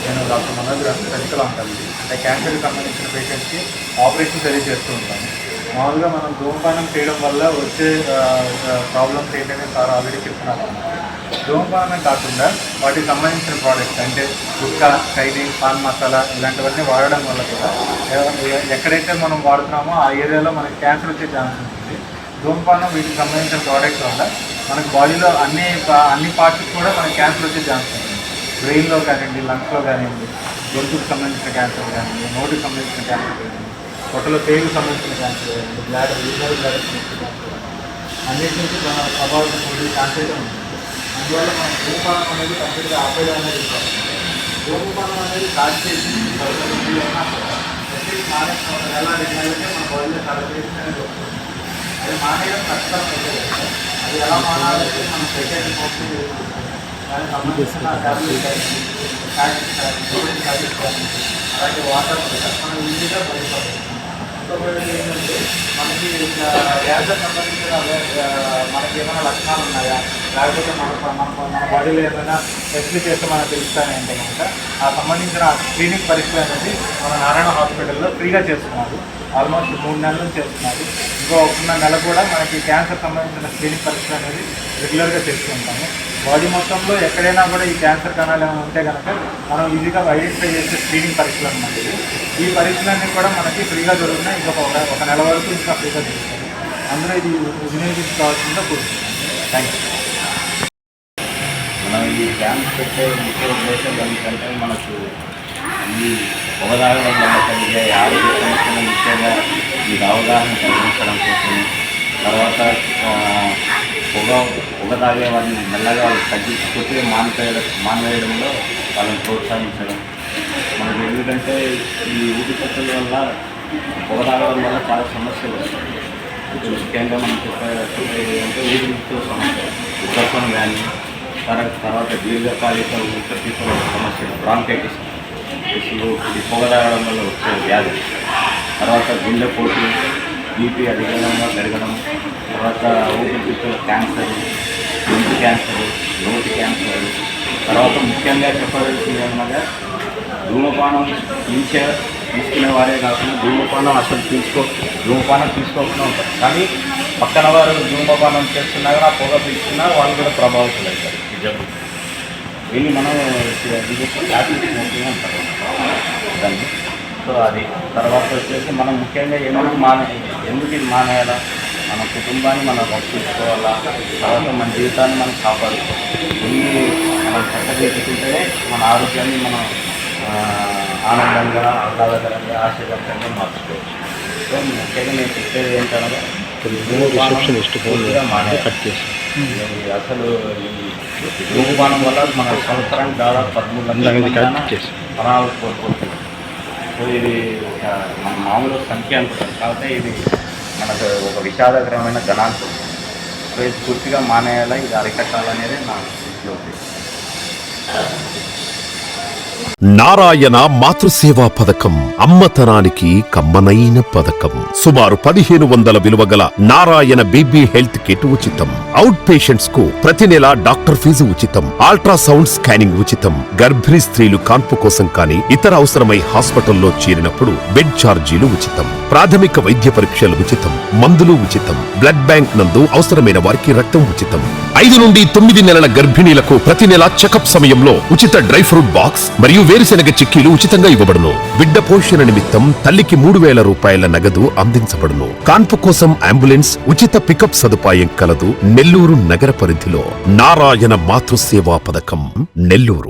నేను డాక్టర్ మనోజ్ గారు, surgical oncology. అంటే క్యాన్సర్కి సంబంధించిన పేషెంట్స్కి ఆపరేషన్స్ అవి చేస్తూ ఉంటాను. మామూలుగా మనం ధూమపానం చేయడం వల్ల వచ్చే ప్రాబ్లమ్స్ ఏంటనే సార్ ఆల్రెడీ చెప్తున్నారు. ధూమపానం కాకుండా వాటికి సంబంధించిన ప్రోడక్ట్స్ అంటే గుట్కా, ఖైదీ, పాన్ మసాలా ఇలాంటివన్నీ వాడడం వల్ల కూడా ఎక్కడైతే మనం వాడుతున్నామో ఆ ఏరియాలో మనకి క్యాన్సర్ వచ్చే ఛాన్స్ ఉంటుంది. ధూమపానం వీటికి సంబంధించిన ప్రోడక్ట్స్ వల్ల మనకి బాడీలో అన్ని పార్ట్స్ కూడా మనకి క్యాన్సర్ వచ్చే ఛాన్స్ ఉంటుంది. బ్రెయిన్లో కానివ్వండి, లంగ్స్లో కానివ్వండి, గొంతుకు సంబంధించిన క్యాన్సర్ కానివ్వండి, నోటికి సంబంధించిన క్యాన్సర్ కానివ్వండి, పొట్టలో పేగుకు సంబంధించిన క్యాన్సర్ కానివ్వండి, బ్లాడర్ సంబంధించిన క్యాన్సర్ అన్నిటి నుంచి ప్రభావితం పొందే ఛాన్స్ అయితే ఉంటుంది. అందువల్ల మనం ధూమపానం అనేది కంప్లీట్గా ఆపేయడం అనేది ఉంటుంది. ధూమపానం అనేది స్టార్ట్ చేసి ఎలా డిగ్రీ మన బాడీలో చాలా చేసి అనేది వస్తుంది. అది మానేయడం కష్టం అయితే అది ఎలా మానాలంటే మనం సెకండ్ పోస్ట్ దానికి సంబంధించిన ట్యాబ్లెట్ అలాగే వాటర్ మనం ఈజీగా బయటపడుతుంది. ఇంకొకటి ఏంటంటే మనకి క్యాన్సర్ సంబంధించిన మనకి ఏమైనా లక్షణాలు ఉన్నాయా, లేకపోతే మన బాడీలో ఏమైనా టెస్ట్లు చేస్తే మనకు తెలుస్తాయంటే కనుక ఆ సంబంధించిన క్లినిక్ పరీక్షలు అనేది మన నారాయణ హాస్పిటల్లో ఫ్రీగా చేస్తున్నారు. ఆల్మోస్ట్ 3 నెలల నుంచి చేస్తున్నారు. ఇంకో 1 నెల కూడా మనకి క్యాన్సర్ సంబంధించిన స్క్రీనింగ్ పరీక్షలు అనేది రెగ్యులర్గా చేస్తుంటాము. బాడీ మొత్తంలో ఎక్కడైనా కూడా ఈ క్యాన్సర్ కణాలు ఏమైనా ఉంటే కనుక మనం ఈజీగా ఐడెంటిఫై చేసే స్క్రీనింగ్ పరీక్షలు అన్నమాట. ఈ పరీక్షలన్నీ కూడా మనకి ఫ్రీగా జరుగుతున్నాయి. ఇంకొక 1 నెల వరకు ఇంకా ఫ్రీగా జరుగుతుంది. అందులో ఇది వినియోగించుకోవాల్సిందిగా కోరుతున్నాను. Thank you. మనం ఈ క్యాంప్ పెట్టే ముఖ్య ఉద్దేశం ఏంటంటే మనకు ఈ పొగదాగడం వల్ల కలిగే ఆరోగ్య సమస్యలు ముఖ్యంగా మీకు అవగాహన కలిగించడం కోసం, తర్వాత పొగ తాగే వారిని మెల్లగా వాళ్ళు తగ్గించుకుంటే మానివేయడంలో వాళ్ళని ప్రోత్సహించడం. మనకు ఎందుకంటే ఈ ఊపిరితిత్తుల వల్ల పొగ తాగడం వల్ల చాలా సమస్యలు వస్తాయి. ఇప్పుడు ముఖ్యంగా మనం చెప్పేది అంటే ఊపిరితిత్తుల సమస్య, ఉద్రసం కానీ, తర్వాత దీర్ఘకాలిక ఊపిరితిత్తుల సమస్యలు, బ్రాంకైటిస్, ఇది పొగ తాగడం వల్ల వచ్చే వ్యాధి, తర్వాత గుండెపోటు, బీపీ అధికంగా పెరగడం, తర్వాత ఊపిరితిత్తుల క్యాన్సర్, గొంతు క్యాన్సర్, నోటి క్యాన్సర్, తర్వాత ముఖ్యంగా చెప్పవలసింది ఏమనగా ధూమపానం తీసుకునే వారే కాకుండా ధూమపానం తీసుకోకుండా ఉంటారు. కానీ పక్కన వారు ధూమపానం చేస్తున్నా కూడా పొగ పీల్చుకున్నా వాళ్ళు కూడా ప్రభావితులు అవుతారు ఈ జబ్బు. దీన్ని మనం హ్యాపీ స్మోకింగ్ అంటారు దాన్ని. సో అది తర్వాత వచ్చేసి మనం ముఖ్యంగా ఎందుకు ఇది మానేయాలా, మన కుటుంబాన్ని మనం రక్షించుకోవాలా, తర్వాత మన జీవితాన్ని మనం కాపాడుకోవాలి. ఇన్ని మనం చక్కదిద్దుకుంటేనే మన ఆరోగ్యాన్ని మనం ఆనందంగా, ఆహ్లాదకరంగా, ఆశీర్వాదంగా మార్చుకోవచ్చు. సో ముఖ్యంగా నేను చెప్పేది ఏంటనగా అసలు ధూమపానం వల్ల మన సంవత్సరానికి దాదాపు 13 లక్షల ప్రాణాలు కోల్పోతున్నాం. సో ఇది మన మామూలు సంఖ్య అనుకుంటాం, కాబట్టి ఇది మనకు ఒక విషాదకరమైన గణాంకం. సో ఇది పూర్తిగా మానేయాలా, ఇది అరికట్టాలనేది నా ఉద్దేశం. నారాయణ మాతృసేవా పథకం అమ్మతనానికి కమ్మనైన పథకం. సుమారు 1500 విలువ గల నారాయణ బీబీ హెల్త్ కిట్ ఉచితం. అవుట్ పేషెంట్స్ కు ప్రతి నెల డాక్టర్ ఫీజు ఉచితం. అల్ట్రాసౌండ్ స్కానింగ్ ఉచితం. గర్భిణీ స్త్రీలు కాన్పు కోసం కానీ ఇతర అవసరమై హాస్పిటల్లో చేరినప్పుడు బెడ్ ఛార్జీలు ఉచితం. ప్రాథమిక వైద్య పరీక్షలు ఉచితం. మందులు ఉచితం. బ్లడ్ బ్యాంక్ నందు అవసరమైన వారికి రక్తం ఉచితం. 5 నుండి 9 నెలల గర్భిణీలకు ప్రతి నెల చెకప్ సమయంలో ఉచిత డ్రై ఫ్రూట్ బాక్స్ మరియు వేరుశెనగ చిక్కీలు ఉచితంగా ఇవ్వబడును. బిడ్డ పోషణ నిమిత్తం తల్లికి 3000 రూపాయల నగదు అందించబడును. కాన్పు కోసం అంబులెన్స్ ఉచిత పికప్ సదుపాయం కలదు. నెల్లూరు నగర పరిధిలో నారాయణ మాతృసేవా పథకం, నెల్లూరు.